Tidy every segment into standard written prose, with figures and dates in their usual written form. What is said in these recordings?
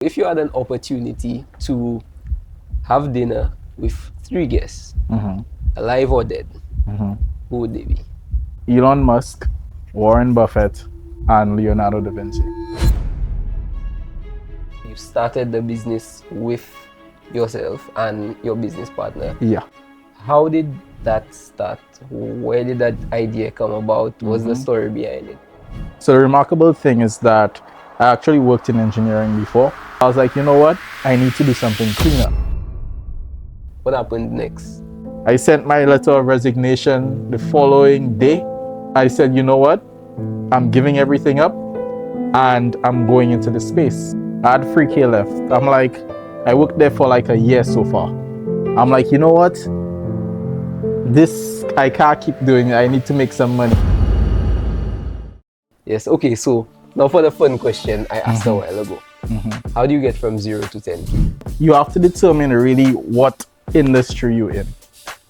If you had an opportunity to have dinner with 3 guests, alive or dead, who would they be? Elon Musk, Warren Buffett, and Leonardo da Vinci. You started the business with yourself and your business partner. Yeah. How did that start? Where did that idea come about? What's the story behind it? So the remarkable thing is that I actually worked in engineering before. I was like, you know what? I need to do something cleaner. What happened next? I sent my letter of resignation the following day. I said, you know what? I'm giving everything up and I'm going into the space. I had 3K left. I'm like, I worked there for like a year so far. I'm like, you know what? This, I can't keep doing it. I need to make some money. Yes, okay, so now for the fun question I asked a while ago. How do you get from 0 to 10K? You have to determine really what industry you're in.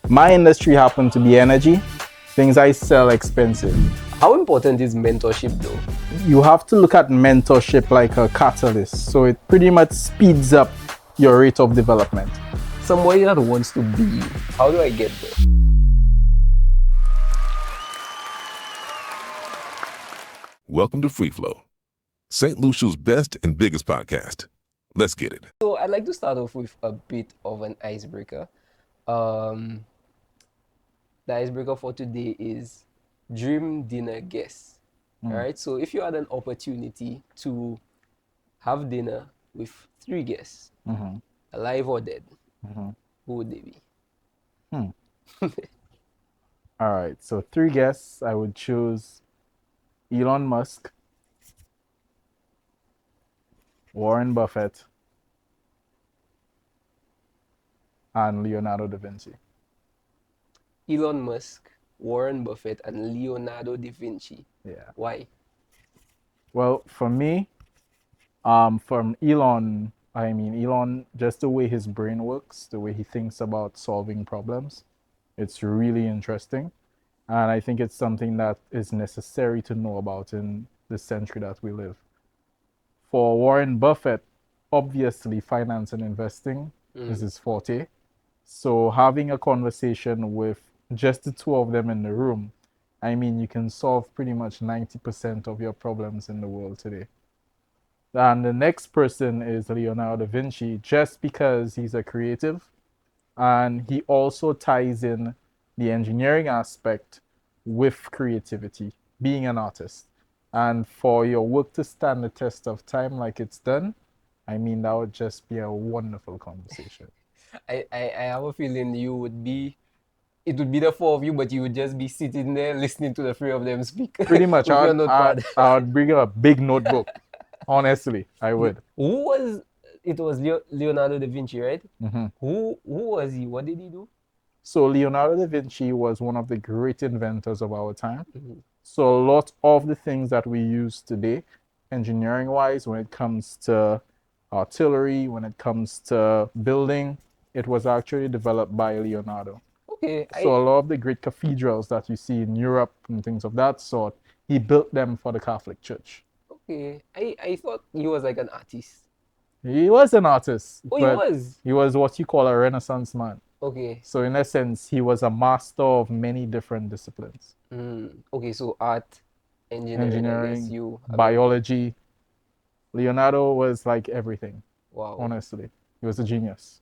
My industry happened to be energy. Things I sell expensive. How important is mentorship though? You have to look at mentorship like a catalyst. So it pretty much speeds up your rate of development. Somebody that wants to be you, how do I get there? Welcome to Free Flow, St. Lucia's best and biggest podcast. Let's get it. So I'd like to start off with a bit of an icebreaker. The icebreaker for today is dream dinner guests. All right. So if you had an opportunity to have dinner with 3 guests, alive or dead, who would they be? All right. So 3 guests, I would choose Elon Musk, Warren Buffett, and Leonardo da Vinci. Elon Musk, Warren Buffett, and Leonardo da Vinci. Yeah. Why? Well, for me, from Elon, Elon, just the way his brain works, the way he thinks about solving problems, it's really interesting. And I think it's something that is necessary to know about in the century that we live. For Warren Buffett, obviously, finance and investing is his forte. So having a conversation with just the 2 of them in the room, you can solve pretty much 90% of your problems in the world today. And the next person is Leonardo da Vinci, just because he's a creative and he also ties in the engineering aspect with creativity, being an artist. And for your work to stand the test of time like it's done, that would just be a wonderful conversation. I have a feeling it would be the 4 of you, but you would just be sitting there listening to the 3 of them speak. Pretty much, with your notepad. I would bring a big notebook. Honestly, I would. It was Leonardo da Vinci, right? Who was he? What did he do? So Leonardo da Vinci was one of the great inventors of our time. So a lot of the things that we use today, engineering-wise, when it comes to artillery, when it comes to building, it was actually developed by Leonardo. Okay. So a lot of the great cathedrals that you see in Europe and things of that sort, he built them for the Catholic Church. Okay. I thought he was like an artist. He was an artist. Oh, he was? He was what you call a Renaissance man. Okay. So in essence, he was a master of many different disciplines. Okay, so art, engineering, biology. Leonardo was like everything. Wow. Honestly, he was a genius.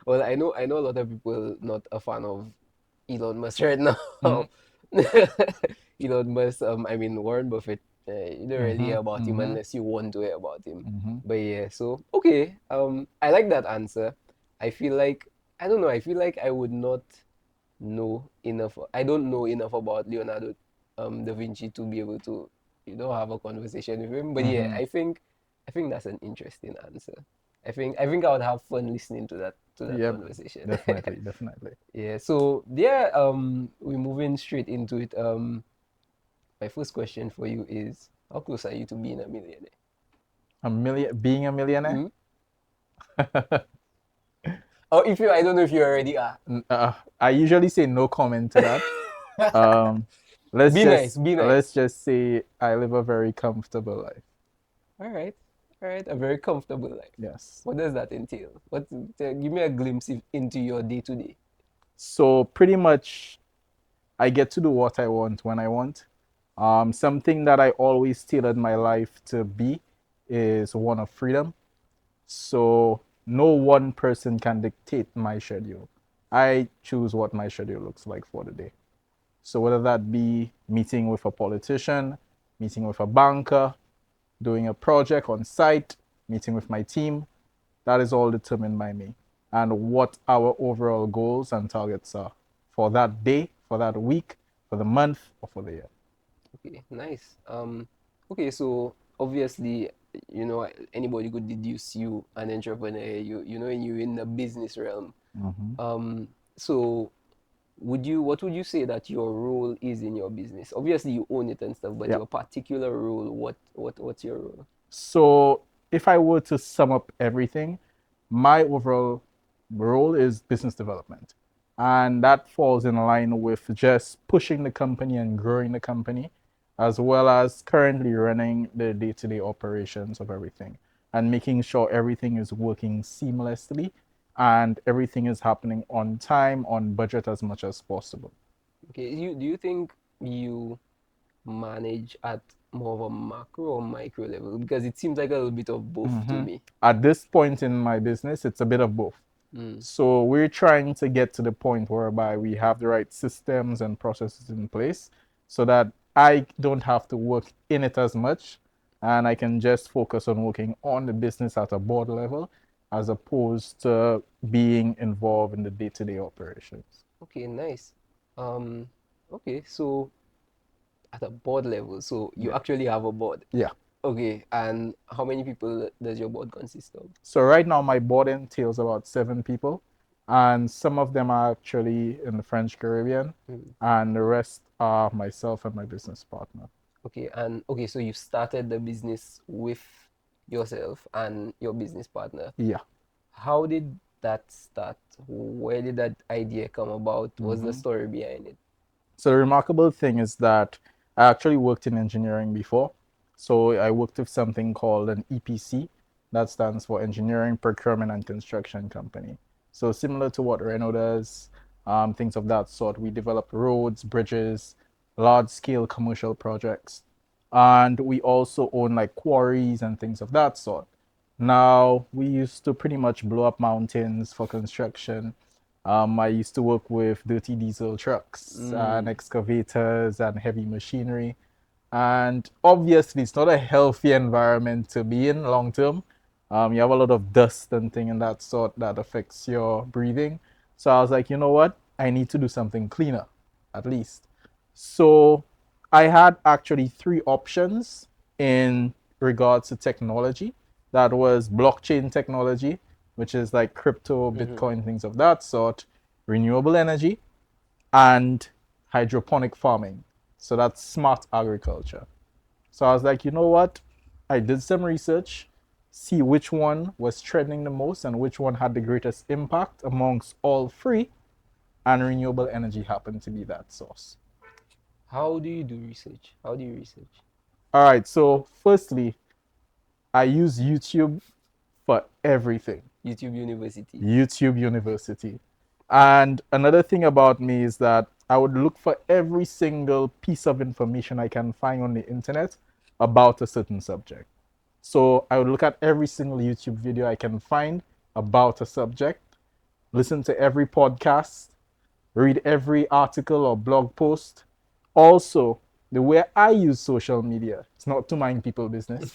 Well, I know a lot of people not a fan of Elon Musk right now. Elon Musk, Warren Buffett. You don't really hear about him unless you want to hear about him. But yeah, so okay. I like that answer. I feel like I would not know enough. I don't know enough about Leonardo da Vinci to be able to have a conversation with him. But yeah, I think that's an interesting answer. I think I would have fun listening to that conversation. Definitely. Yeah. So yeah, we're moving straight into it. My first question for you is, how close are you to being a millionaire? Being a millionaire? Oh, I don't know if you already are. I usually say no comment to that. Let's just say I live a very comfortable life. All right. All right, a very comfortable life. Yes. What does that entail? Give me a glimpse into your day to day. So pretty much I get to do what I want when I want. Something that I always tailored my life to be is one of freedom. So no one person can dictate my schedule. I choose what my schedule looks like for the day. So whether that be meeting with a politician, meeting with a banker, doing a project on site, meeting with my team, that is all determined by me and what our overall goals and targets are for that day, for that week, for the month, or for the year. Okay, nice. Okay, so obviously, anybody could deduce you an entrepreneur. You in the business realm. Mm-hmm. So what would you say that your role is in your business? Obviously, you own it and stuff, but Yeah. your particular role, what's your role? So if I were to sum up everything, my overall role is business development. And that falls in line with just pushing the company and growing the company, as well as currently running the day to day operations of everything and making sure everything is working seamlessly and everything is happening on time, on budget as much as possible. Okay, do you think you manage at more of a macro or micro level? Because it seems like a little bit of both to me. At this point in my business, it's a bit of both. Mm. So we're trying to get to the point whereby we have the right systems and processes in place so that I don't have to work in it as much and I can just focus on working on the business at a board level as opposed to being involved in the day-to-day operations. Okay, nice. Um, okay, so at a board level, so you Yeah. actually have a board. Yeah. Okay, and how many people does your board consist of? So right now my board entails about 7 people, and some of them are actually in the French Caribbean, Mm. and the rest are myself and my business partner. Okay, so you started the business with yourself and your business partner. Yeah. How did that start? Where did that idea come about? What's the Mm-hmm. story behind it? So the remarkable thing is that I actually worked in engineering before. So I worked with something called an EPC, that stands for Engineering, Procurement, and Construction Company. So similar to what Renault does, things of that sort. We develop roads, bridges, large-scale commercial projects, and we also own like quarries and things of that sort. Now, we used to pretty much blow up mountains for construction. I used to work with dirty diesel trucks and excavators and heavy machinery. And obviously, it's not a healthy environment to be in long term. You have a lot of dust and thing and that sort that affects your breathing. So I was like, you know what? I need to do something cleaner, at least. So I had actually 3 options in regards to technology. That was blockchain technology, which is like crypto, Bitcoin, things of that sort, renewable energy, and hydroponic farming. So that's smart agriculture. So I was like, you know what? I did some research, see which one was trending the most and which one had the greatest impact amongst all 3, and renewable energy happened to be that source. How do you do research? How do you research? All right, so firstly, I use YouTube for everything. YouTube University. YouTube University. And another thing about me is that I would look for every single piece of information I can find on the internet about a certain subject. So I would look at every single YouTube video I can find about a subject, listen to every podcast, read every article or blog post. Also, the way I use social media, it's not to mind people business,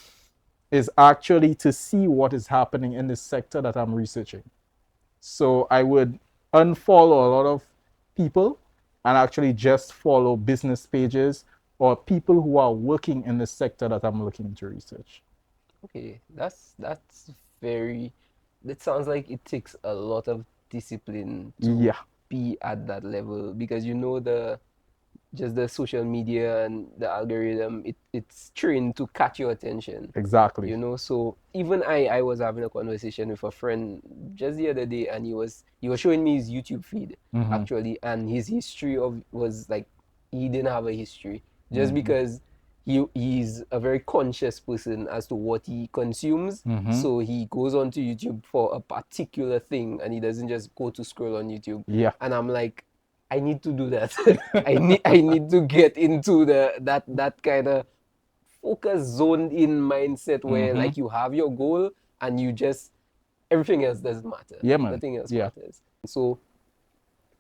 is actually to see what is happening in the sector that I'm researching. So I would unfollow a lot of people and actually just follow business pages or people who are working in the sector that I'm looking to research. Okay, that's very. That sounds like it takes a lot of discipline to Yeah, be at that level because the social media and the algorithm it's trained to catch your attention. exactly. So even I was having a conversation with a friend just the other day, and he was showing me his YouTube feed actually, and his history of was like he didn't have a history just because he's a very conscious person as to what he consumes. So he goes onto YouTube for a particular thing, and he doesn't just go to scroll on YouTube. Yeah. And I'm like, I need to do that. I need to get into that kind of focus zoned in mindset where like you have your goal and you just everything else doesn't matter. Yeah, man. Nothing else Yeah. matters. So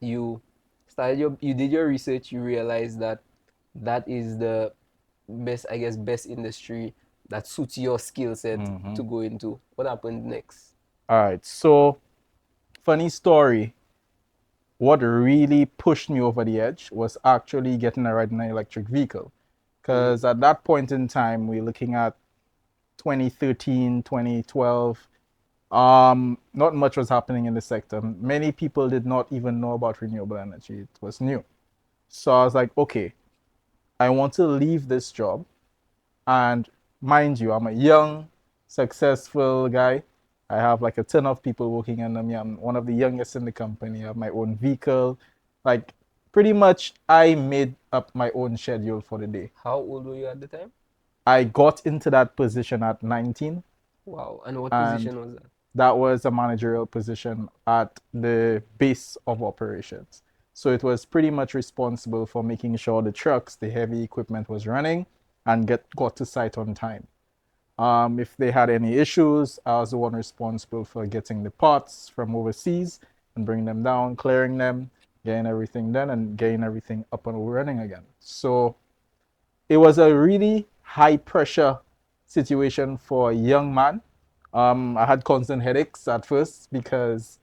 you you did your research, you realized that that is the best industry that suits your skill set to go into. What happened next? All right. So, funny story. What really pushed me over the edge was actually getting a ride in an electric vehicle. Because at that point in time, we're looking at 2013, 2012. Not much was happening in the sector. Many people did not even know about renewable energy. It was new. So I was like, okay, I want to leave this job. And mind you, I'm a young, successful guy. I have like a ton of people working under me. I'm one of the youngest in the company. I have my own vehicle. Like, pretty much, I made up my own schedule for the day. How old were you at the time? I got into that position at 19. Wow. And what And position was that? that was a managerial position at the base of operations. So it was pretty much responsible for making sure the trucks, the heavy equipment was running and got to site on time. If they had any issues, I was the one responsible for getting the parts from overseas and bringing them down, clearing them, getting everything done, and getting everything up and running again. So it was a really high pressure situation for a young man. I had constant headaches at first because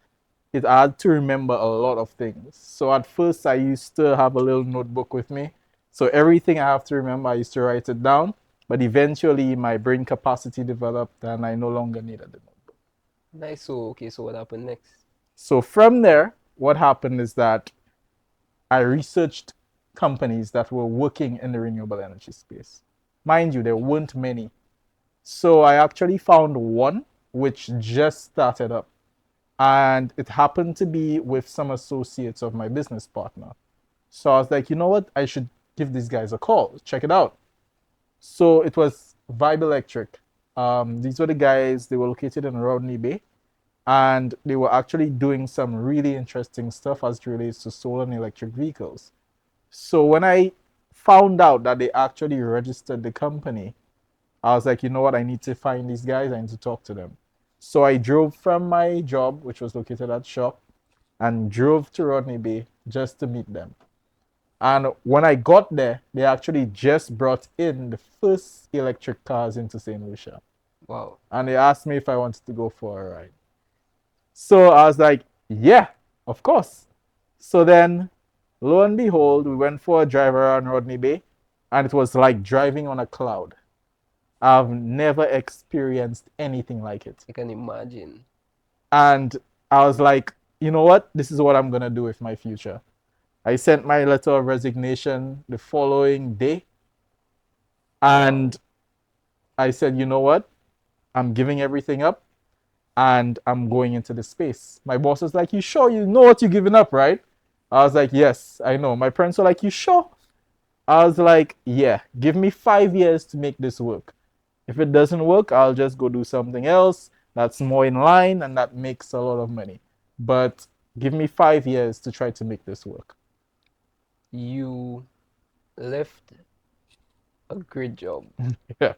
I had to remember a lot of things. So at first, I used to have a little notebook with me. So everything I have to remember, I used to write it down. But eventually, my brain capacity developed, and I no longer needed the notebook. Nice. So okay. So what happened next? So from there, what happened is that I researched companies that were working in the renewable energy space. Mind you, there weren't many. So I actually found one which just started up. And it happened to be with some associates of my business partner. So I was like, you know what? I should give these guys a call. Check it out. So it was Vibe Electric. These were the guys, they were located in Rodney Bay. And they were actually doing some really interesting stuff as it relates to solar and electric vehicles. So when I found out that they actually registered the company, I was like, you know what? I need to find these guys. I need to talk to them. So I drove from my job, which was located at Shop, and drove to Rodney Bay just to meet them. And when I got there, they actually just brought in the first electric cars into St. Lucia. Wow. And they asked me if I wanted to go for a ride. So I was like, yeah, of course. So then, lo and behold, we went for a drive around Rodney Bay, and it was like driving on a cloud. I've never experienced anything like it. I can imagine. And I was like, you know what? This is what I'm going to do with my future. I sent my letter of resignation the following day. And I said, you know what? I'm giving everything up and I'm going into the space. My boss was like, you sure you know what you're giving up, right? I was like, yes, I know. My parents were like, you sure? I was like, yeah, give me 5 years to make this work. If it doesn't work, I'll just go do something else that's more in line and that makes a lot of money. But give me 5 years to try to make this work. You left a great job Yeah,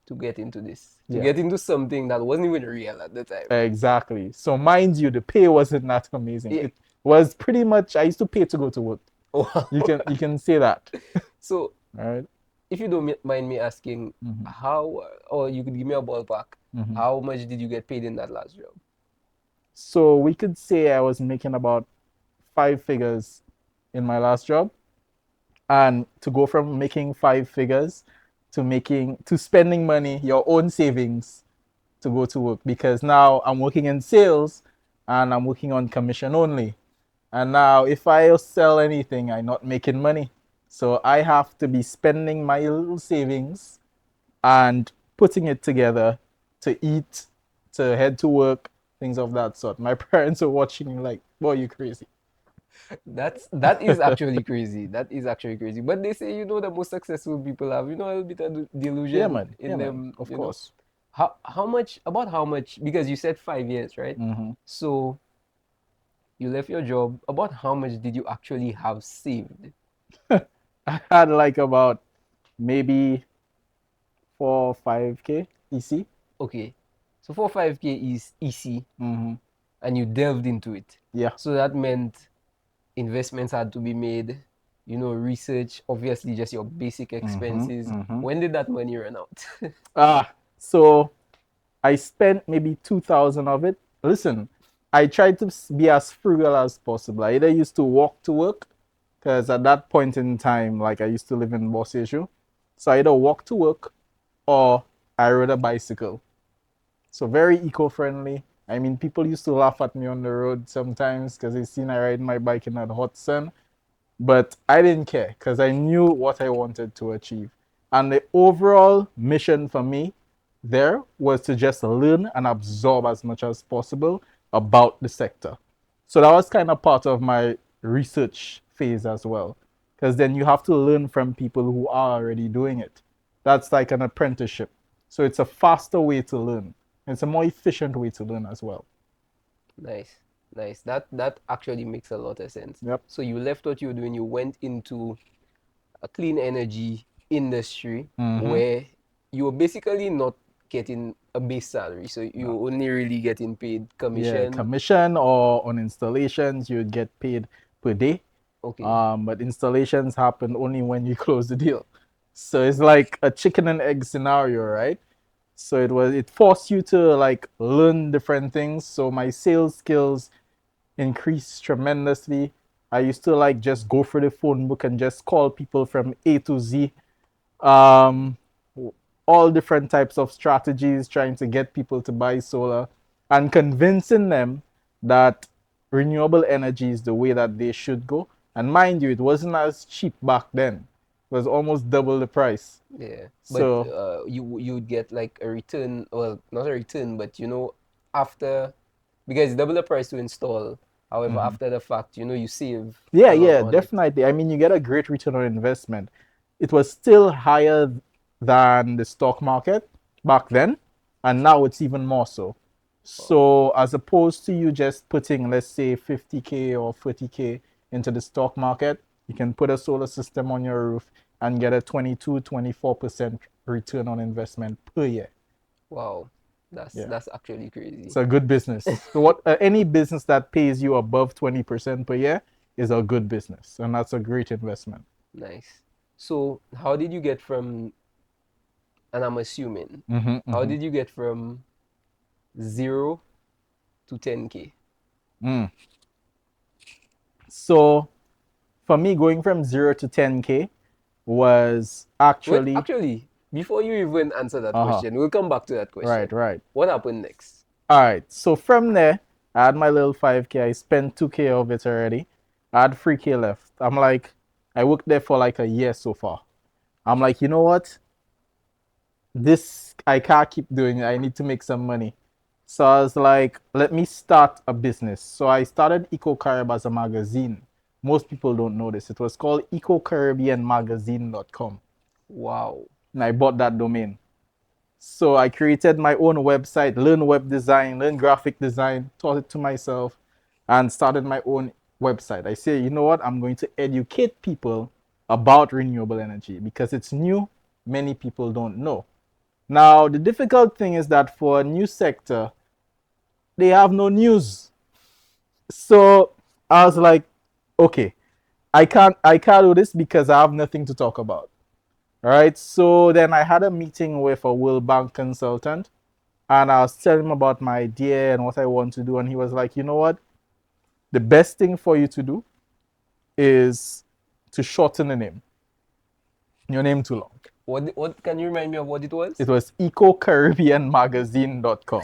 to get into this, to Yeah. get into something that wasn't even real at the time. exactly. So mind you, the pay wasn't that amazing. Yeah. It was pretty much I used to pay to go to work. Oh, You can say that. so All right. if you don't mind me asking, how, or you could give me a ballpark, how much did you get paid in that last job? So we could say I was making about 5 figures in my last job. And to go from making 5 figures to spending money, your own savings to go to work, because now I'm working in sales and I'm working on commission only. And now if I sell anything, I'm not making money. So I have to be spending my little savings and putting it together to eat, to head to work, things of that sort. My parents are watching me like, boy, you crazy. That is actually crazy. That is actually crazy. But they say, the most successful people have, a little bit of Yeah, delusion man. Yeah, in man. them, Of course. How much, about how much, because you said 5 years, right? Mm-hmm. So you left your job. About how much did you actually have saved? I had like about maybe 4 5K EC. Okay. So 4 5K is easy, Mm-hmm. and you delved into it. Yeah. So that meant investments had to be made, research, obviously just your basic Mm-hmm. expenses. Mm-hmm. When did that money run out? So I spent maybe 2,000 of it. Listen, I tried to be as frugal as possible. I either used to walk to work, because at that point in time, like I used to live in Boss Issue. So I either walk to work or I rode a bicycle. So very eco-friendly. I mean, people used to laugh at me on the road sometimes because they seen I ride my bike in that hot sun. But I didn't care because I knew what I wanted to achieve. And the overall mission for me there was to just learn and absorb as much as possible about the sector. So that was kind of part of my research phase as well. Because then you have to learn from people who are already doing it. That's like an apprenticeship. So it's a faster way to learn. It's a more efficient way to learn as well. Nice, nice. That actually makes a lot of sense. Yep. So you left what you were doing, you went into a clean energy industry Mm-hmm. where you were basically not getting a base salary. So you No. only really getting paid Yeah, commission. commission or on installations, you get paid per day. Okay. But installations happen only when you close the deal. So it's like a chicken and egg scenario, right? So it forced you to like learn different things. So my sales skills increased tremendously. I used to like just go through the phone book and just call people from A to Z. Um, all different types of strategies trying to get people to buy solar and convincing them that renewable energy is the way that they should go. And mind you, it wasn't as cheap back then. It was almost double the price. Yeah. But So you'd get like a return, well, not a return, but after, because it's double the price to install. However, after the fact, you save yeah, a lot yeah, on it. definitely. I mean, you get a great return on investment. It was still higher than the stock market back then, and now it's even more so. Wow. So, as opposed to you just putting, let's say, 50K or 40K into the stock market, you can put a solar system on your roof and get a 22-24% return on investment per year. Wow. That's Yeah. that's actually crazy. It's a good business. So what any business that pays you above 20% per year is a good business, and that's a great investment. Nice. So, how did you get from, and I'm assuming, Mm-hmm, how mm-hmm. did you get from 0 to 10K? Mm. So for me, going from 0 to 10K was Wait, actually actually, before you even answer that uh-huh. question, we'll come back to that Right, question. right. What happened next? All right. So from there, I had my little 5K. I spent 2K of it already. I had 3K left. I'm like, I worked there for like a year so far. I'm like, you know what? This I can't keep doing it. I need to make some money. So I was like, let me start a business. So I started Eco Carib as a magazine. Most people don't know this. It was called ecocaribbeanmagazine.com. Wow. And I bought that domain. So I created my own website, learned web design, learned graphic design, taught it to myself, and started my own website. I say, you know what? I'm going to educate people about renewable energy because it's new. Many people don't know. Now, the difficult thing is that for a new sector, they have no news. So I was like, okay, I can't do this because I have nothing to talk about. All right. So then I had a meeting with a World Bank consultant and I was telling him about my idea and what I want to do. And he was like, you know what? The best thing for you to do is to shorten the name. Your name too long. What can you remind me of what it was? It was ecocaribbeanmagazine.com.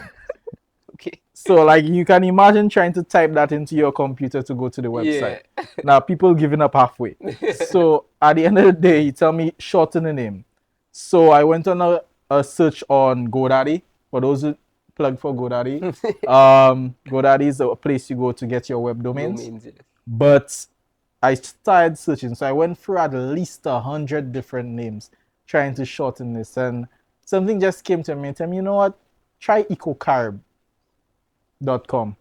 Okay. So like you can imagine trying to type that into your computer to go to the website. Yeah. Now people giving up halfway. So at the end of the day, he tell me shorten the name. So I went on a search on GoDaddy. For those who plug for GoDaddy, GoDaddy is a place you go to get your web domains. Domains, yes. But I started searching, so I went through at least 100 different names trying to shorten this, and something just came to me and told me, you know what? Try ecocarib.com.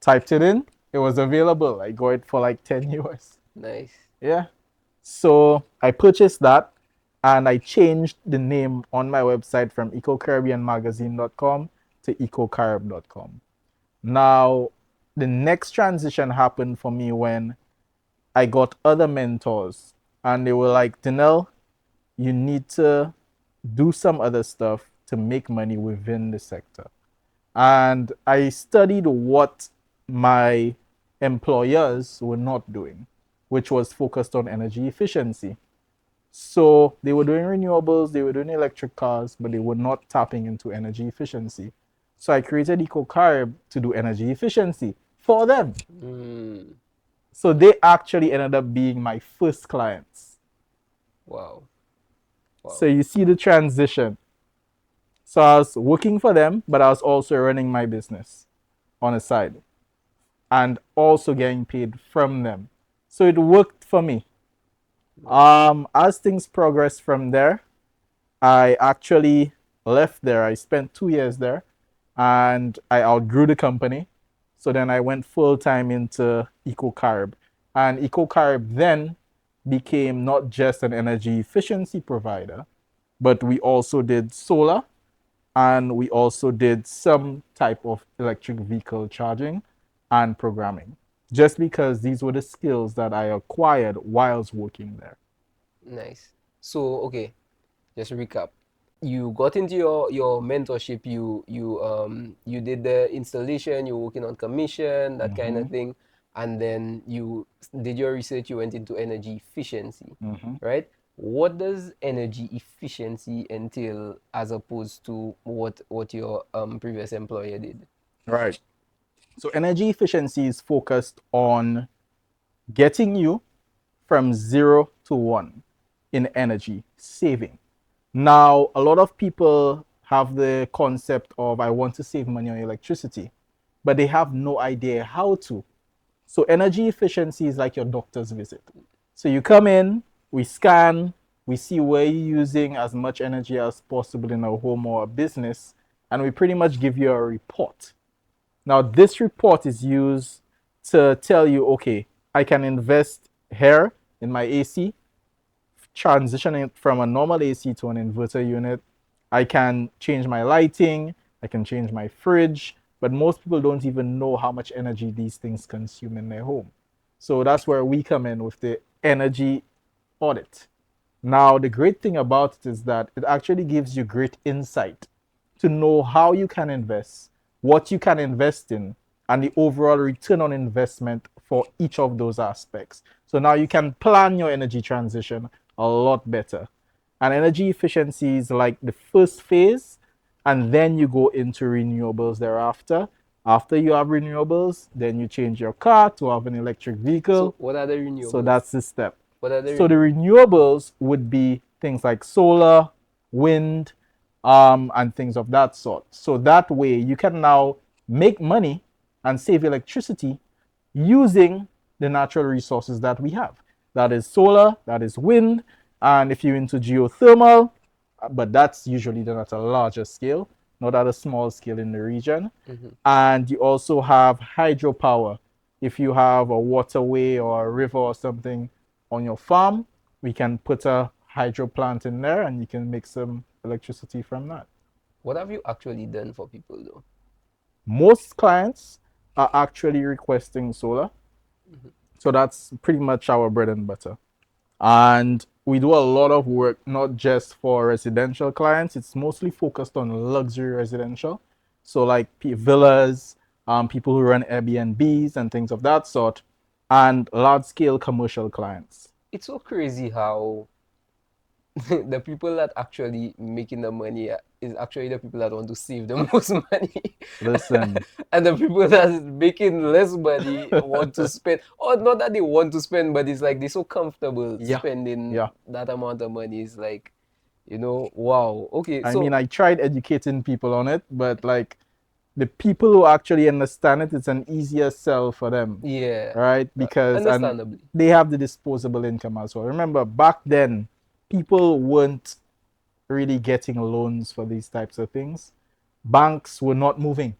Typed it in, it was available. I got it for like 10 US. Nice. Yeah. So I purchased that and I changed the name on my website from ecocaribbeanmagazine.com to ecocarib.com. Now, the next transition happened for me when I got other mentors and they were like, Denell, you need to do some other stuff to make money within the sector. And I studied what my employers were not doing, which was focused on energy efficiency. So they were doing renewables, they were doing electric cars, but they were not tapping into energy efficiency. So I created Eco Carib to do energy efficiency for them. So they actually ended up being my first clients. Wow. So you see the transition. So I was working for them, but I was also running my business on the side and also getting paid from them. So it worked for me. As things progressed from there, I actually left there. I spent 2 years there and I outgrew the company. So then I went full time into Eco Carib. And Eco Carib then became not just an energy efficiency provider, but we also did solar and we also did some type of electric vehicle charging and programming, just because these were the skills that I acquired whilst working there. Nice. So, okay, just recap. You got into your mentorship, you did the installation, you were working on commission, that kind of thing, and then you did your research, you went into energy efficiency, right? What does energy efficiency entail as opposed to what your previous employer did? Right. So energy efficiency is focused on getting you from 0 to 1 in energy saving. Now, a lot of people have the concept of I want to save money on electricity, but they have no idea how to. So energy efficiency is like your doctor's visit. So you come in, we scan, we see where you're using as much energy as possible in a home or a business, and we pretty much give you a report. Now, this report is used to tell you, okay, I can invest here in my AC, transitioning from a normal AC to an inverter unit. I can change my lighting, I can change my fridge, but most people don't even know how much energy these things consume in their home. So that's where we come in with the energy audit. Now, the great thing about it is that it actually gives you great insight to know how you can invest, what you can invest in, and the overall return on investment for each of those aspects. So now you can plan your energy transition a lot better. And energy efficiency is like the first phase, and then you go into renewables thereafter. After you have renewables, then you change your car to have an electric vehicle. So, what are the renewables? So that's the step. What are the So the renewables would be things like solar, wind, and things of that sort. So that way you can now make money and save electricity using the natural resources that we have. That is solar, that is wind, and if you're into geothermal, but that's usually done at a larger scale, not at a small scale in the region. And you also have hydropower. If you have a waterway or a river or something on your farm, we can put a hydro plant in there and you can make some electricity from that. What have you actually done for people though? Most clients are actually requesting solar. So that's pretty much our bread and butter. And we do a lot of work, not just for residential clients. It's mostly focused on luxury residential. So like villas, people who run Airbnbs and things of that sort, and large scale commercial clients. It's so crazy how the people that actually making the money is actually the people that want to save the most money. Listen. And the people that is making less money want to spend, or not that they want to spend, but it's like they're so comfortable spending that amount of money. It's like, wow. Okay, I mean, I tried educating people on it, but like the people who actually understand it, it's an easier sell for them. Yeah. Right? Because and Understandably. they have the disposable income as well. Remember, back then, people weren't really getting loans for these types of things. Banks were not moving.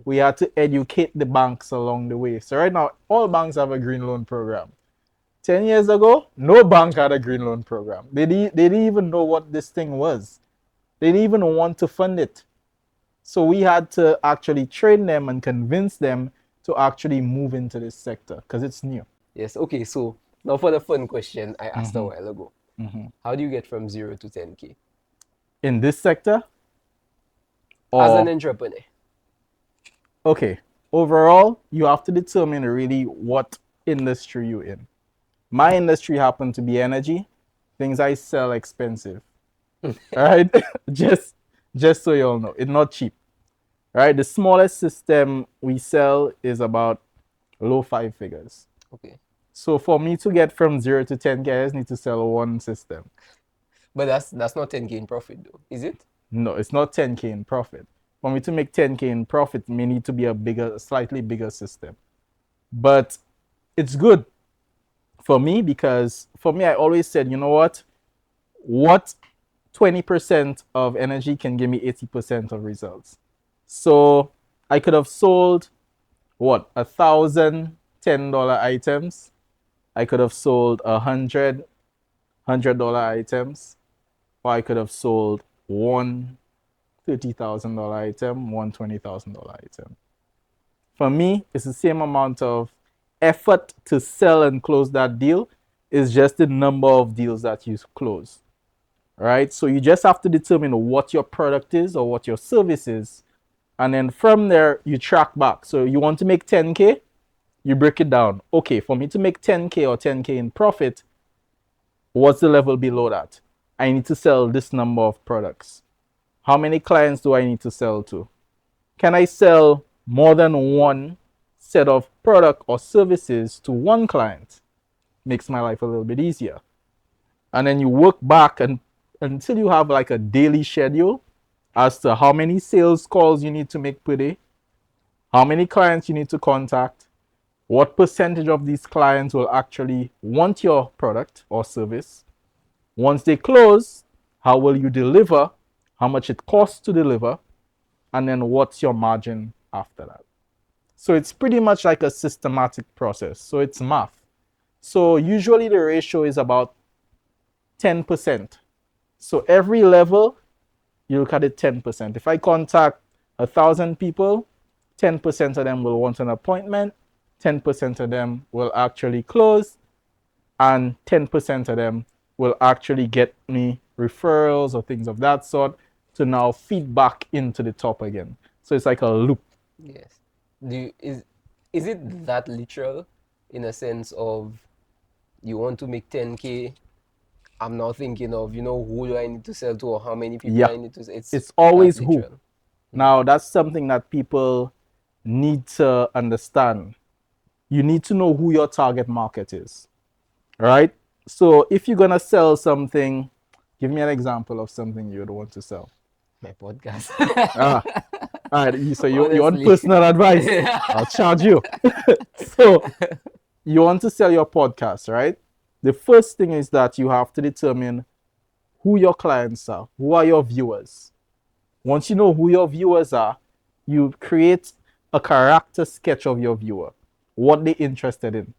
We had to educate the banks along the way. So right now, all banks have a green loan program. 10 years ago, no bank had a green loan program. They didn't even know what this thing was. They didn't even want to fund it. So we had to actually train them and convince them to actually move into this sector because it's new. Yes. Okay. So now for the fun question I asked a while ago. How do you get from 0 to 10K? In this sector? As an entrepreneur. Okay. Overall, you have to determine really what industry you're in. My industry happened to be energy. Things I sell expensive. Right? just so you all know, it's not cheap. Right? The smallest system we sell is about low 5 figures. Okay. So for me to get from 0 to 10K, I just need to sell one system. But that's not 10K in profit though, is it? No, it's not 10K in profit. For me to make 10K in profit, it may need to be a slightly bigger system. But it's good for me because for me, I always said, you know what? What 20% of energy can give me 80% of results. So I could have sold what, 1,000 $10 items. I could have sold $100 items, or I could have sold one $30,000 item, one $20,000 item. For me, it's the same amount of effort to sell and close that deal. It's just the number of deals that you close. Right? So you just have to determine what your product is or what your service is. And then from there, you track back. So you want to make 10K, you break it down. Okay, for me to make 10K or 10K in profit, what's the level below that? I need to sell this number of products. How many clients do I need to sell to? Can I sell more than one set of product or services to one client? Makes my life a little bit easier. And then you work back until you have like a daily schedule as to how many sales calls you need to make per day, how many clients you need to contact, what percentage of these clients will actually want your product or service. Once they close, how will you deliver, how much it costs to deliver, and then what's your margin after that. So it's pretty much like a systematic process. So it's math. So usually the ratio is about 10%. So every level, you look at it 10%. If I contact 1,000 people, 10% of them will want an appointment, 10% of them will actually close, and 10% of them will actually get me referrals or things of that sort to now feed back into the top again. So it's like a loop. Yes. Is it that literal in a sense of you want to make 10K? I'm now thinking of, who do I need to sell to or how many people I need to sell. It's always that who. literal. Now, that's something that people need to understand. You need to know who your target market is, right? So if you're going to sell something, give me an example of something you would want to sell. My podcast. All right, so you want Honestly. personal advice? I'll charge you. So you want to sell your podcast, right? The first thing is that you have to determine who your clients are, who are your viewers. Once you know who your viewers are, you create a character sketch of your viewer, what they're interested in.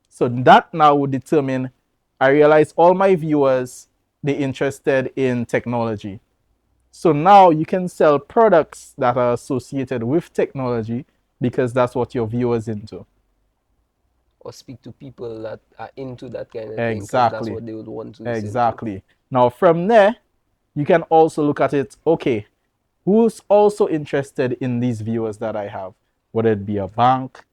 So that now would determine, I realize all my viewers, they're interested in technology. So now you can sell products that are associated with technology because that's what your viewers into. Or speak to people that are into that kind of thing. Exactly. That's what they would want to listen Exactly. Now from there, you can also look at it, okay, who's also interested in these viewers that I have? Whether it be a bank,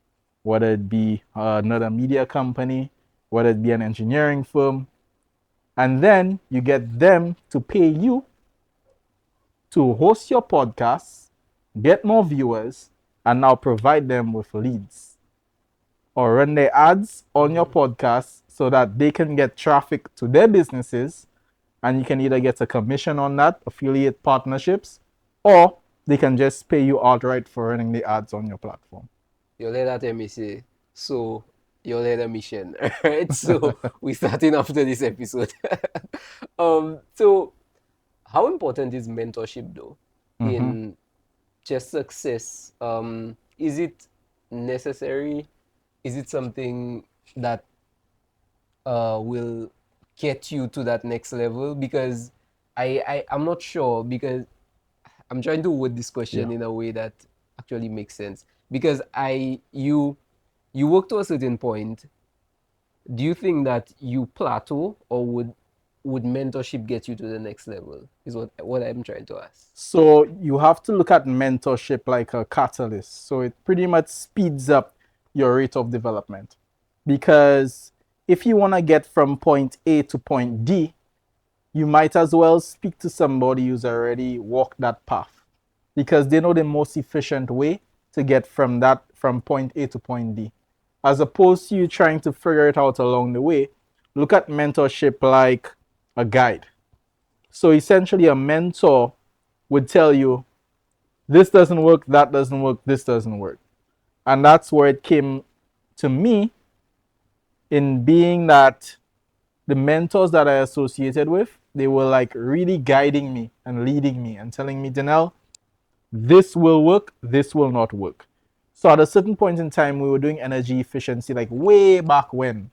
whether it be another media company, whether it be an engineering firm. And then you get them to pay you to host your podcast, get more viewers, and now provide them with leads. Or run their ads on your podcast so that they can get traffic to their businesses, and you can either get a commission on that, affiliate partnerships, or they can just pay you outright for running the ads on your platform. You let that me say. So you'll let a mission. Alright. So we starting after this episode. So how important is mentorship though in just success? Is it necessary? Is it something that will get you to that next level? Because I'm not sure, because I'm trying to word this question Yeah. in a way that actually makes sense. Because you work to a certain point. Do you think that you plateau, or would mentorship get you to the next level? Is what I'm trying to ask. So you have to look at mentorship like a catalyst. So it pretty much speeds up your rate of development. Because if you want to get from point A to point D, you might as well speak to somebody who's already walked that path, because they know the most efficient way to get from point A to point D. As opposed to you trying to figure it out along the way, look at mentorship like a guide. So essentially, a mentor would tell you, this doesn't work, that doesn't work, this doesn't work. And that's where it came to me, in being that the mentors that I associated with, they were like really guiding me and leading me and telling me, Denell, this will work, this will not work. So at a certain point in time, we were doing energy efficiency like way back when.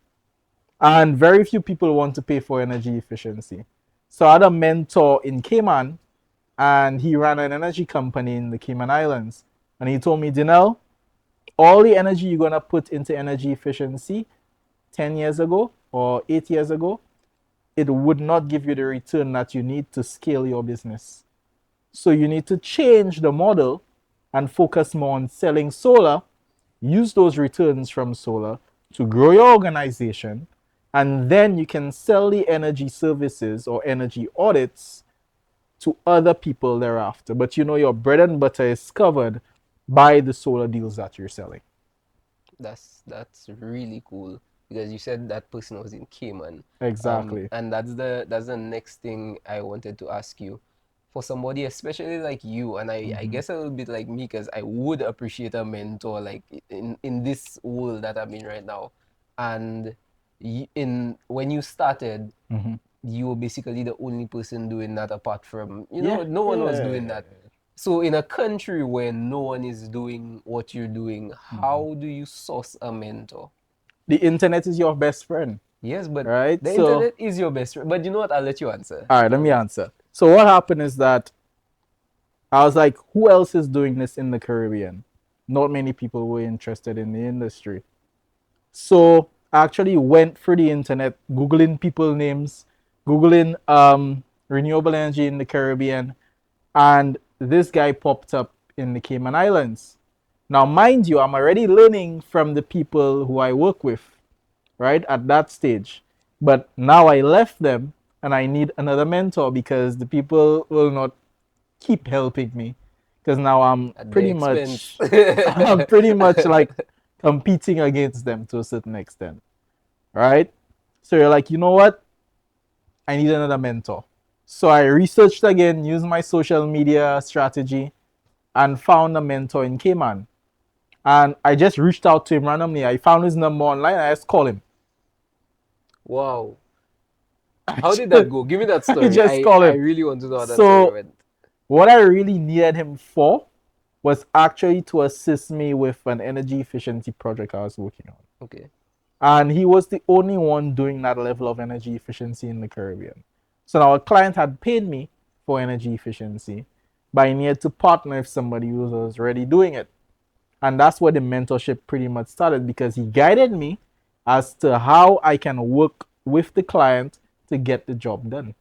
And very few people want to pay for energy efficiency. So I had a mentor in Cayman, and he ran an energy company in the Cayman Islands. And he told me, Denell, all the energy you're going to put into energy efficiency 10 years ago or 8 years ago, it would not give you the return that you need to scale your business. So you need to change the model and focus more on selling solar. Use those returns from solar to grow your organization, and then you can sell the energy services or energy audits to other people thereafter. But you know your bread and butter is covered by the solar deals that you're selling. That's really cool, because you said that person was in Cayman. Exactly. And that's the next thing I wanted to ask you. For somebody, especially like you, and I guess a little bit like me, because I would appreciate a mentor like in this world that I'm in right now. And in when you started, you were basically the only person doing that, apart from, Yeah. no one was doing that. So in a country where no one is doing what you're doing, how do you source a mentor? The internet is your best friend, Yes, but right? the So, internet is your best friend. But you know what? I'll let you answer. all right, let me answer. So, what happened is that I was like, who else is doing this in the Caribbean? Not many people were interested in the industry. So, I actually went through the internet, Googling people names, Googling renewable energy in the Caribbean, and this guy popped up in the Cayman Islands. Now, mind you, I'm already learning from the people who I work with, right, at that stage. But now I left them and I need another mentor, because the people will not keep helping me, because now I'm At the pretty expense. much I'm pretty much like competing against them to a certain extent, right? So you're like, you know what? I need another mentor. So I researched again, used my social media strategy, and found a mentor in Cayman. And I just reached out to him randomly. I found his number online. I just called him. Wow. I How did that just, go? Give me that I story. just I, called I him. really want to know how that story So went. what I really needed him for was actually to assist me with an energy efficiency project I was working on. Okay. And he was the only one doing that level of energy efficiency in the Caribbean. So now a client had paid me for energy efficiency, but I needed to partner with somebody who was already doing it. And that's where the mentorship pretty much started, because he guided me as to how I can work with the client to get the job done.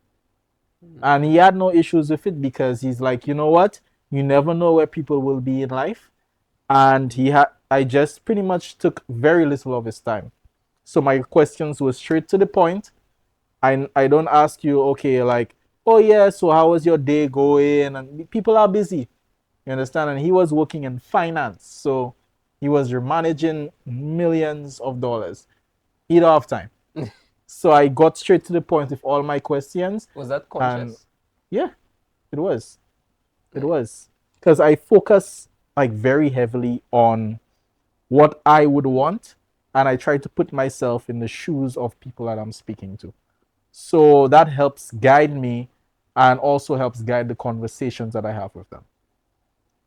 And he had no issues with it, because he's like, you know what? You never know where people will be in life. And I just pretty much took very little of his time. So my questions were straight to the point. I don't ask you, okay, like, oh yeah, so how was your day going? And people are busy. You understand? And he was working in finance. So he was managing millions of dollars. He don't have time. So I got straight to the point with all my questions. Was that And conscious? yeah, it was. It Nice. was. because I focus like very heavily on what I would want, and I try to put myself in the shoes of people that I'm speaking to. So that helps guide me and also helps guide the conversations that I have with them.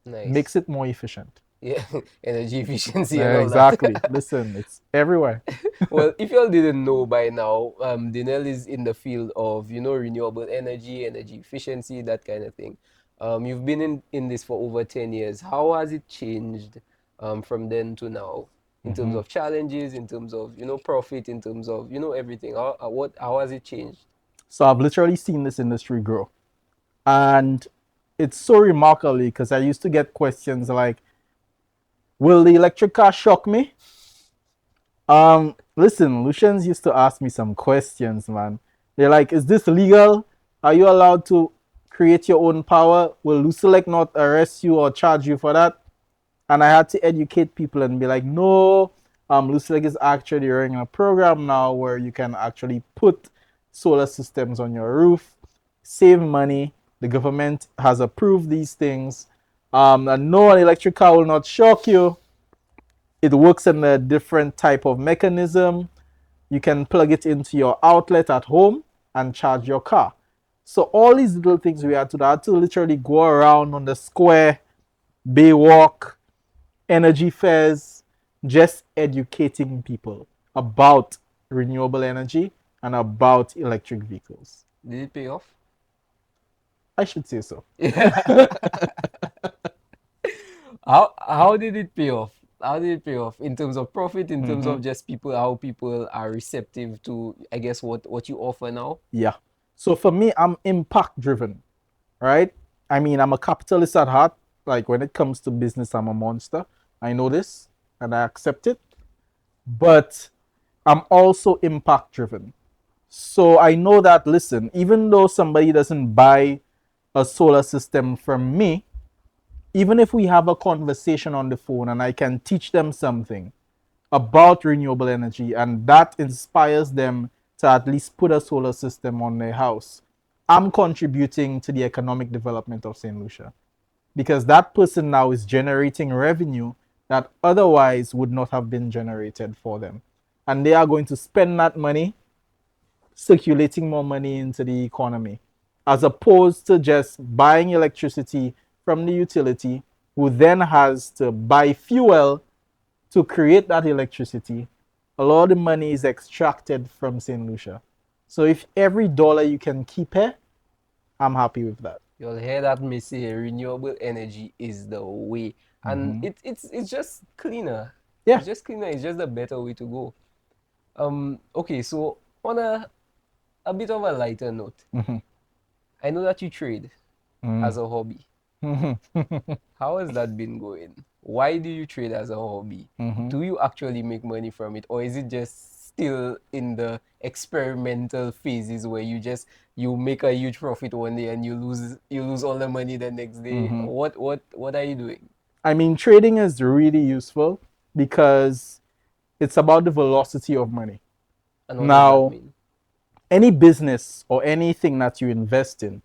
Makes Nice. it more efficient. Yeah, energy efficiency and Yeah, all that. exactly. Listen, it's everywhere. Well, if y'all didn't know by now, Denell is in the field of, renewable energy, energy efficiency, that kind of thing. You've been in this for over 10 years. How has it changed from then to now in terms of challenges, in terms of, profit, in terms of, everything? How has it changed? So I've literally seen this industry grow. And it's so remarkably because I used to get questions like, will the electric car shock me? Listen, Lucians used to ask me some questions, man. They're like, is this legal? Are you allowed to create your own power? Will Lucelec not arrest you or charge you for that? And I had to educate people and be like, no, Lucelec is actually running a program now where you can actually put solar systems on your roof, save money. The government has approved these things. And no, an electric car will not shock you. It works in a different type of mechanism. You can plug it into your outlet at home and charge your car. So all these little things we had to do, I had to literally go around on the square, Baywalk, energy fairs, just educating people about renewable energy and about electric vehicles. Did it pay off? I should say so. How did it pay off? How did it pay off in terms of profit, in terms of just people, how people are receptive to, I guess, what you offer now? Yeah. So for me, I'm impact driven, right? I mean, I'm a capitalist at heart. Like when it comes to business, I'm a monster. I know this and I accept it. But I'm also impact driven. So I know that, listen, even though somebody doesn't buy a solar system from me, even if we have a conversation on the phone and I can teach them something about renewable energy and that inspires them to at least put a solar system on their house, I'm contributing to the economic development of St. Lucia because that person now is generating revenue that otherwise would not have been generated for them. And they are going to spend that money circulating more money into the economy, as opposed to just buying electricity from the utility, who then has to buy fuel to create that electricity. A lot of the money is extracted from St. Lucia. So if every dollar you can keep here, I'm happy with that. You'll hear that me say renewable energy is the way. And it's just cleaner. Yeah. It's just cleaner. It's just the better way to go. Okay, so on a bit of a lighter note, I know that you trade as a hobby. How has that been going? Why do you trade as a hobby? Do you actually make money from it, or is it just still in the experimental phases where you make a huge profit one day and you lose all the money the next day? What are you doing? I mean, trading is really useful because it's about the velocity of money. And what does Now, that mean? any business or anything that you invest in,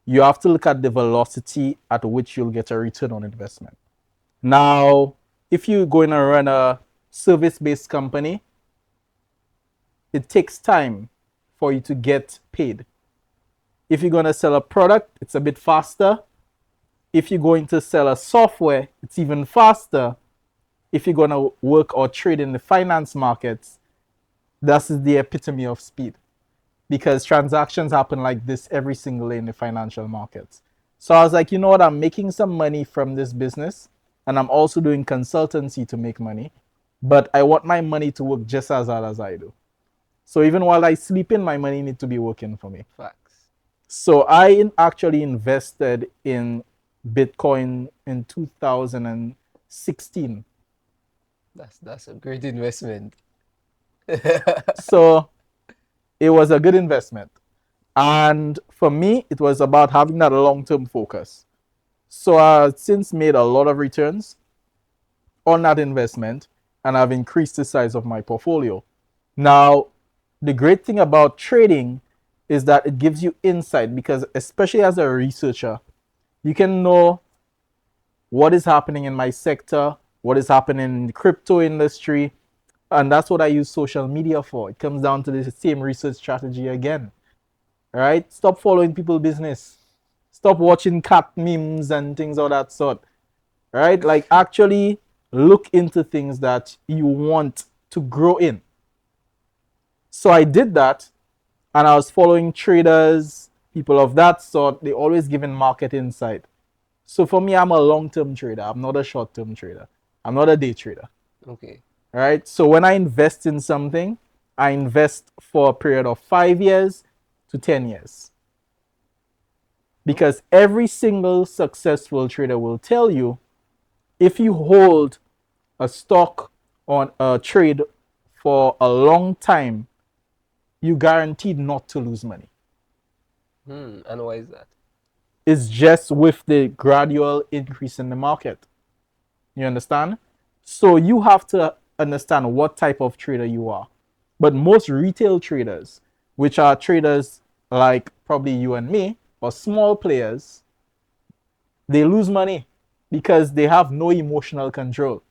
you have to look at the velocity at which you'll get a return on investment. Now, if you're going to run a service-based company, it takes time for you to get paid. If you're going to sell a product, it's a bit faster. If you're going to sell a software, it's even faster. If you're going to work or trade in the finance markets, that's the epitome of speed, because transactions happen like this every single day in the financial markets. So I was like, you know what? I'm making some money from this business and I'm also doing consultancy to make money, but I want my money to work just as hard as I do. So even while I sleep in, my money needs to be working for me. Facts. So I actually invested in Bitcoin in 2016. That's a great investment. So it was a good investment. And for me, it was about having that long-term focus. So I've since made a lot of returns on that investment and I've increased the size of my portfolio. Now, the great thing about trading is that it gives you insight, because especially as a researcher, you can know what is happening in my sector, what is happening in the crypto industry. And that's what I use social media for. It comes down to the same research strategy again. Right? Stop following people's business. Stop watching cat memes and things of that sort. Right? Like actually look into things that you want to grow in. So I did that, and I was following traders, people of that sort. They always giving market insight. So for me, I'm a long-term trader. I'm not a short-term trader. I'm not a day trader. Okay. Right? So when I invest in something, I invest for a period of 5 years to 10 years. Because every single successful trader will tell you, if you hold a stock on a trade for a long time, you guaranteed not to lose money. And why is that? It's just with the gradual increase in the market. You understand? So you have to understand what type of trader you are. But most retail traders, which are traders like probably you and me, or small players, they lose money because they have no emotional control.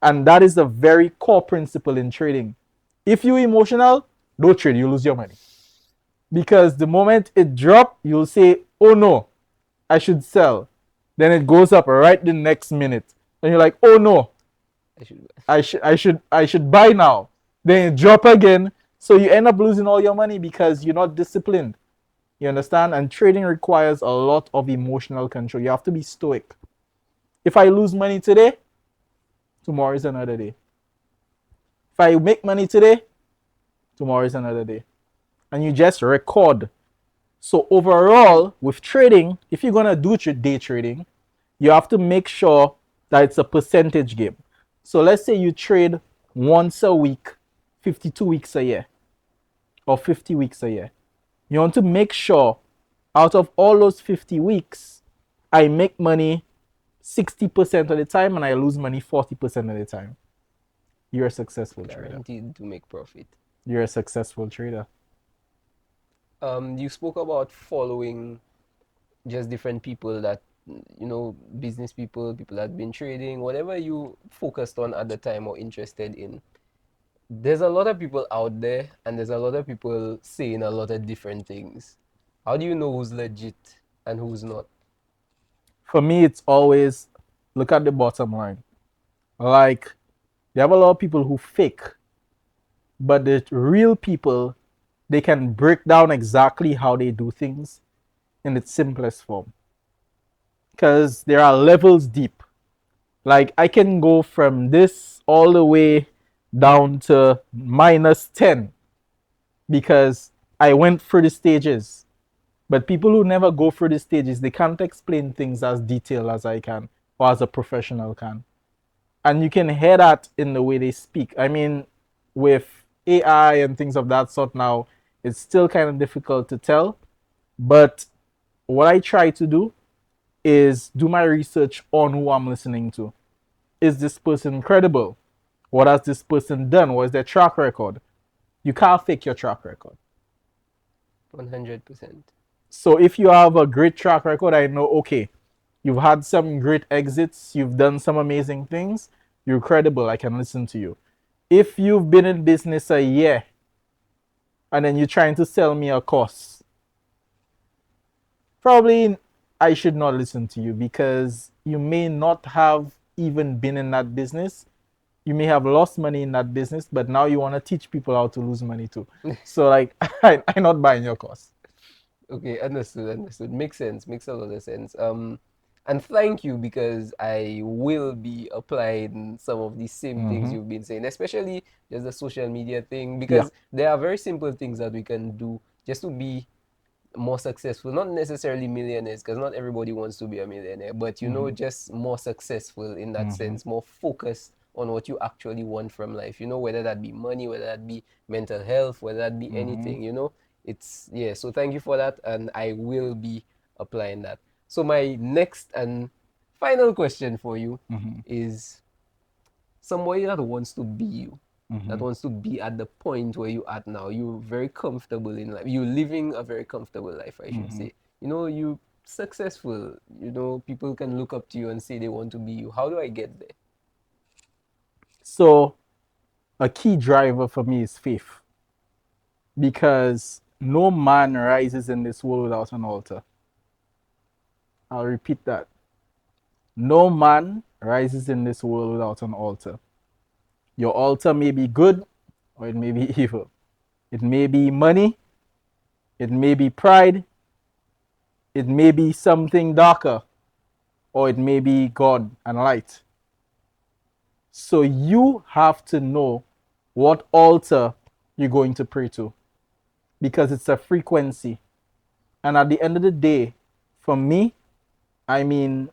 And that is a very core principle in trading. If you're emotional, don't trade, you lose your money. Because the moment it drops, you'll say, oh no, I should sell. Then it goes up right the next minute. And you're like, oh no, I should buy now. Then it drop again. So you end up losing all your money because you're not disciplined. You understand? And trading requires a lot of emotional control. You have to be stoic. If I lose money today, tomorrow is another day. If I make money today, tomorrow is another day. And you just record. So overall, with trading, if you're going to do day trading, you have to make sure that it's a percentage game. So let's say you trade once a week, 52 weeks a year, or 50 weeks a year. You want to make sure out of all those 50 weeks, I make money 60% of the time and I lose money 40% of the time. You're a successful trader. Guaranteed to make profit. You're a successful trader. You spoke about following just different people that, business people that have been trading, whatever you focused on at the time or interested in. There's a lot of people out there, and there's a lot of people saying a lot of different things. How do you know who's legit and who's not? For me, it's always look at the bottom line. Like, you have a lot of people who fake, but the real people, they can break down exactly how they do things in its simplest form. Because there are levels deep. Like, I can go from this all the way down to -10 because I went through the stages. But people who never go through the stages, they can't explain things as detailed as I can or as a professional can. And you can hear that in the way they speak. I mean, with AI and things of that sort now, it's still kind of difficult to tell. But what I try to do is do my research on who I'm listening to. Is this person credible? What has this person done? What is their track record? You can't fake your track record. 100%. So if you have a great track record, I know, okay, you've had some great exits, you've done some amazing things, you're credible, I can listen to you. If you've been in business a year and then you're trying to sell me a course, probably I should not listen to you because you may not have even been in that business. You may have lost money in that business, but now you want to teach people how to lose money too. So like, I'm not buying your course. Okay, understood. Makes sense. Makes a lot of sense. And thank you, because I will be applying some of these same things you've been saying, especially just the social media thing, because there are very simple things that we can do just to be more successful. Not necessarily millionaires, because not everybody wants to be a millionaire, but just more successful in that sense, more focused on what you actually want from life, whether that be money, whether that be mental health, whether that be anything, it's, so thank you for that, and I will be applying that. So my next and final question for you is somebody that wants to be you, that wants to be at the point where you're at now. You're very comfortable in life. You're living a very comfortable life, I should say. You successful? You know, people can look up to you and say they want to be you. How do I get there? So, a key driver for me is faith. Because no man rises in this world without an altar. I'll repeat that. No man rises in this world without an altar. Your altar may be good or it may be evil. It may be money, it may be pride, it may be something darker, or it may be God and light. So you have to know what altar you're going to pray to because it's a frequency. And at the end of the day, for me, I mean,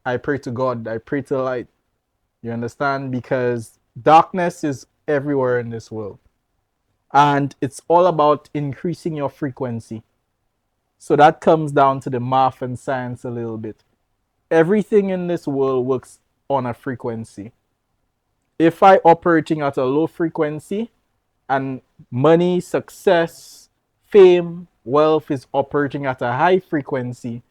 I pray to God, I pray to light. You understand? Because darkness is everywhere in this world. And it's all about increasing your frequency. So that comes down to the math and science a little bit. Everything in this world works on a frequency. If I operating at a low frequency and money, success, fame, wealth is operating at a high frequency,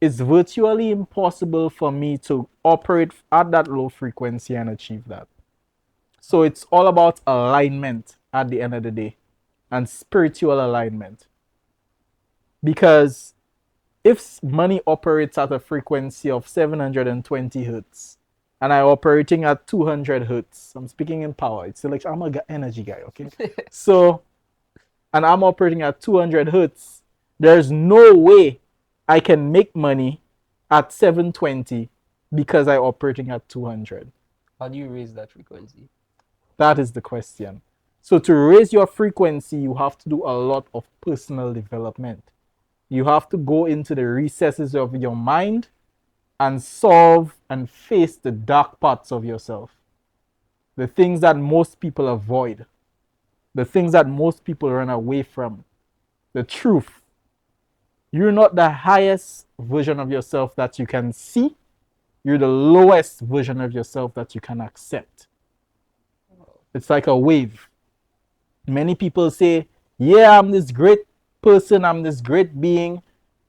it's virtually impossible for me to operate at that low frequency and achieve that. So it's all about alignment at the end of the day and spiritual alignment. Because if money operates at a frequency of 720 hertz and I'm operating at 200 hertz, I'm speaking in power. It's like I'm an energy guy, okay? So, and I'm operating at 200 hertz, there's no way I can make money at 720 because I'm operating at 200. How do you raise that frequency? That is the question. So to raise your frequency, you have to do a lot of personal development. You have to go into the recesses of your mind and solve and face the dark parts of yourself. The things that most people avoid. The things that most people run away from. The truth. You're not the highest version of yourself that you can see. You're the lowest version of yourself that you can accept. It's like a wave. Many people say, yeah, I'm this great person, I'm this great being.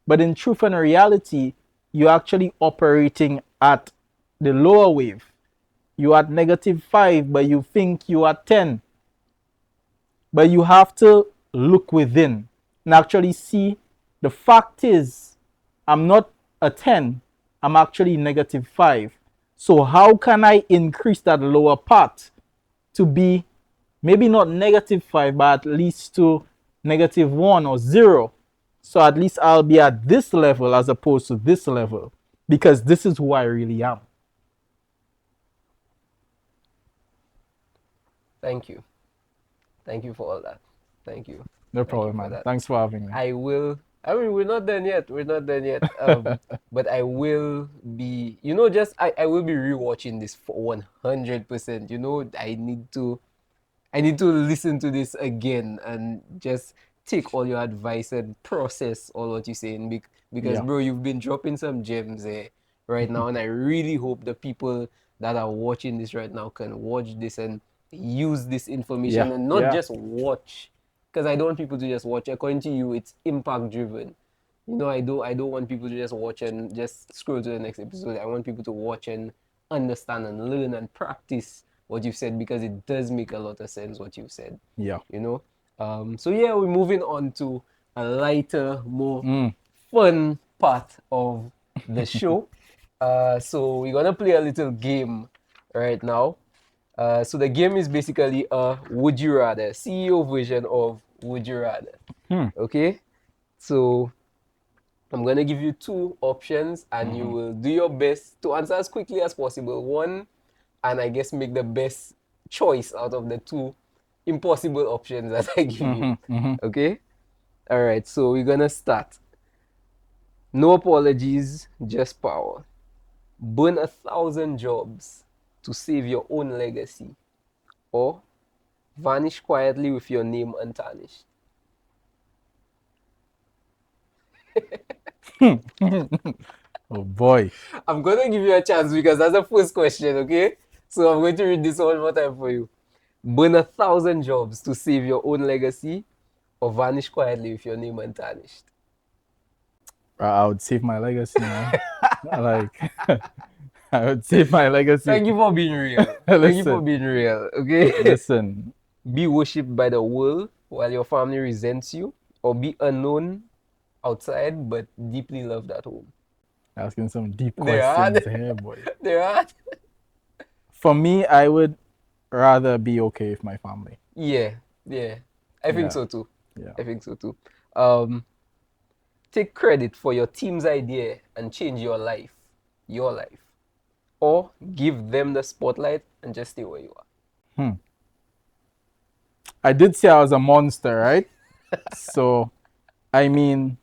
But in truth and reality, you're actually operating at the lower wave. You're at -5, but you think you're at 10. But you have to look within and actually see the fact is, I'm not a 10, I'm actually -5. So how can I increase that lower part to be maybe not -5, but at least to -1 or 0? So at least I'll be at this level as opposed to this level because this is who I really am. Thank you. Thank you for all that. Thank you. No problem, man. Thanks for having me. I mean, we're not done yet. We're not done yet. But I will be, I will be rewatching this for 100%. You know, I need to listen to this again and just take all your advice and process all what you're saying because bro, you've been dropping some gems right now, and I really hope the people that are watching this right now can watch this and use this information and not just watch, because I don't want people to just watch. According to you, it's impact driven. You know, I don't want people to just watch and just scroll to the next episode. I want people to watch and understand and learn and practice what you've said, because it does make a lot of sense what you've said. Yeah. You know? So yeah, we're moving on to a lighter, more fun part of the show. So we're gonna play a little game right now. So the game is basically a Would You Rather, CEO version of Would You Rather. Okay? So I'm gonna give you 2 options and you will do your best to answer as quickly as possible. One, and I guess make the best choice out of the 2 impossible options that I give you. Okay? Alright, so we're gonna start. No apologies, just power. Burn 1,000 jobs to save your own legacy, or vanish quietly with your name untarnished. Oh boy. I'm gonna give you a chance because that's the first question, okay? So I'm going to read this one more time for you. Burn 1,000 jobs to save your own legacy, or vanish quietly with your name untarnished. I would save my legacy, man. Like, I would save my legacy. Thank you for being real. Thank you for Listen, being real. Okay. listen. Be worshipped by the world while your family resents you, or be unknown outside but deeply loved at home. Asking some deep They're hard. questions here, boy. They're hard. For me, I would rather be okay with my family. Yeah, yeah. I think Yeah. so too. Yeah. I think so too. Take credit for your team's idea and change your life. Or give them the spotlight and just stay where you are. I did say I was a monster, right? So, I mean,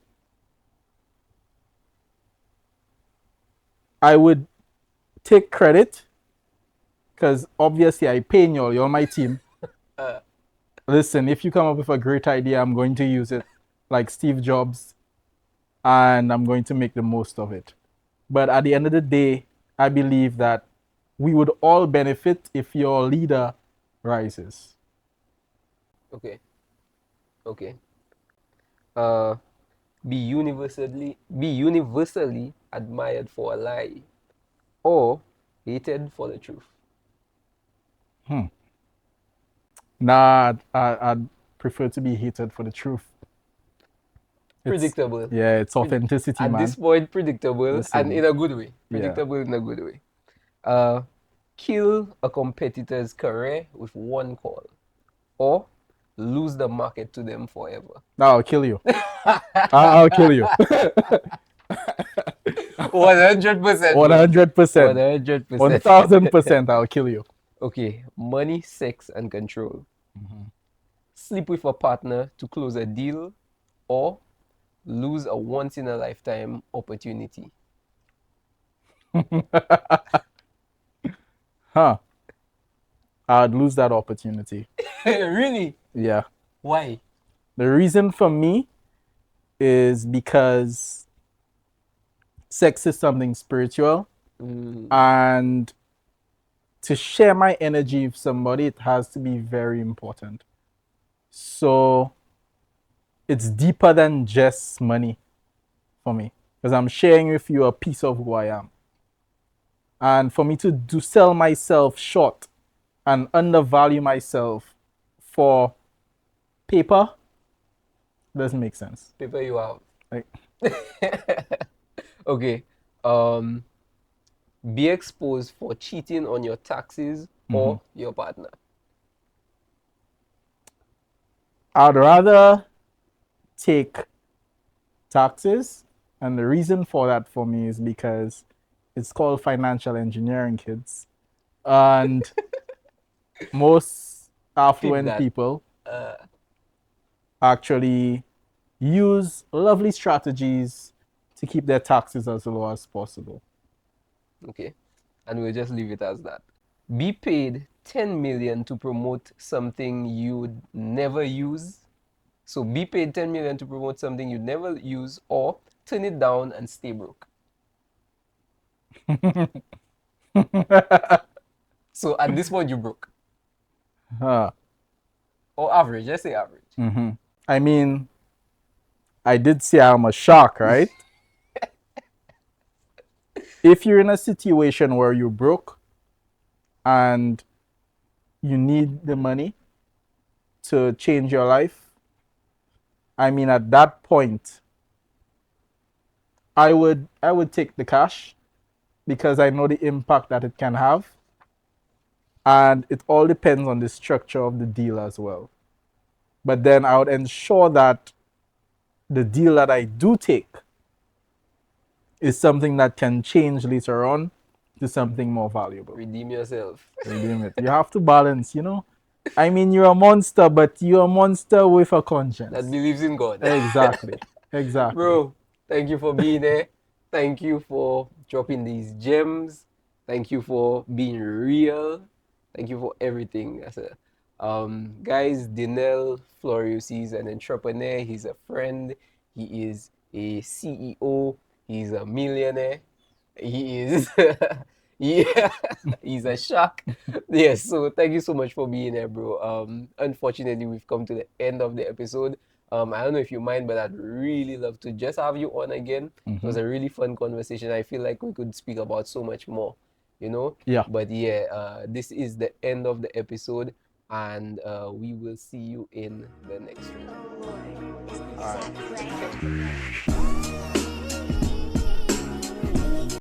I would take credit because obviously I pay you, you're my team. Listen, if you come up with a great idea, I'm going to use it like Steve Jobs and I'm going to make the most of it. But at the end of the day, I believe that we would all benefit if your leader rises. Okay. Be universally admired for a lie, or hated for the truth. Nah, I'd prefer to be hated for the truth. Predictable. Yeah, it's authenticity, At man. this point, predictable. Listen. And in a good way. Yeah. Predictable in a good way. Kill a competitor's career with one call, or lose the market to them forever. No, I'll kill you. I'll kill you. 100%. 100%. 1000%, I'll kill you. Okay, money, sex, and control. Sleep with a partner to close a deal, or lose a once-in-a-lifetime opportunity. I'd lose that opportunity. Really? Yeah. Why? The reason for me is because sex is something spiritual, and to share my energy with somebody, it has to be very important. So it's deeper than just money for me, because I'm sharing with you a piece of who I am. And for me to sell myself short and undervalue myself for paper doesn't make sense. Paper you have. Like, Okay. Be exposed for cheating on your taxes or your partner. I'd rather take taxes, and the reason for that for me is because it's called financial engineering, kids, and most affluent people actually use lovely strategies to keep their taxes as low as possible. Okay. And we'll just leave it as that. Be paid 10 million to promote something you'd never use. So be paid 10 million to promote something you'd never use, or turn it down and stay broke. So at this point, you broke. Or average, let's say average. I mean, I did say I'm a shark, right? If you're in a situation where you're broke and you need the money to change your life, I mean, at that point, I would take the cash because I know the impact that it can have. And it all depends on the structure of the deal as well. But then I would ensure that the deal that I do take is something that can change later on to something more valuable. Redeem yourself. Redeem it. You have to balance, you know? I mean, you're a monster, but you're a monster with a conscience. That believes in God. Exactly. Exactly. Bro, thank you for being there. Thank you for dropping these gems. Thank you for being real. Thank you for everything. Guys, Denell Florius, he's an entrepreneur. He's a friend. He is a CEO. He's a millionaire. He is, yeah, he's a shark. Yes, so thank you so much for being here, bro. Unfortunately, we've come to the end of the episode. I don't know if you mind, but I'd really love to just have you on again. It was a really fun conversation. I feel like we could speak about so much more, you know? Yeah. But yeah, this is the end of the episode, and we will see you in the next one. Oh boy, is this All set right. right?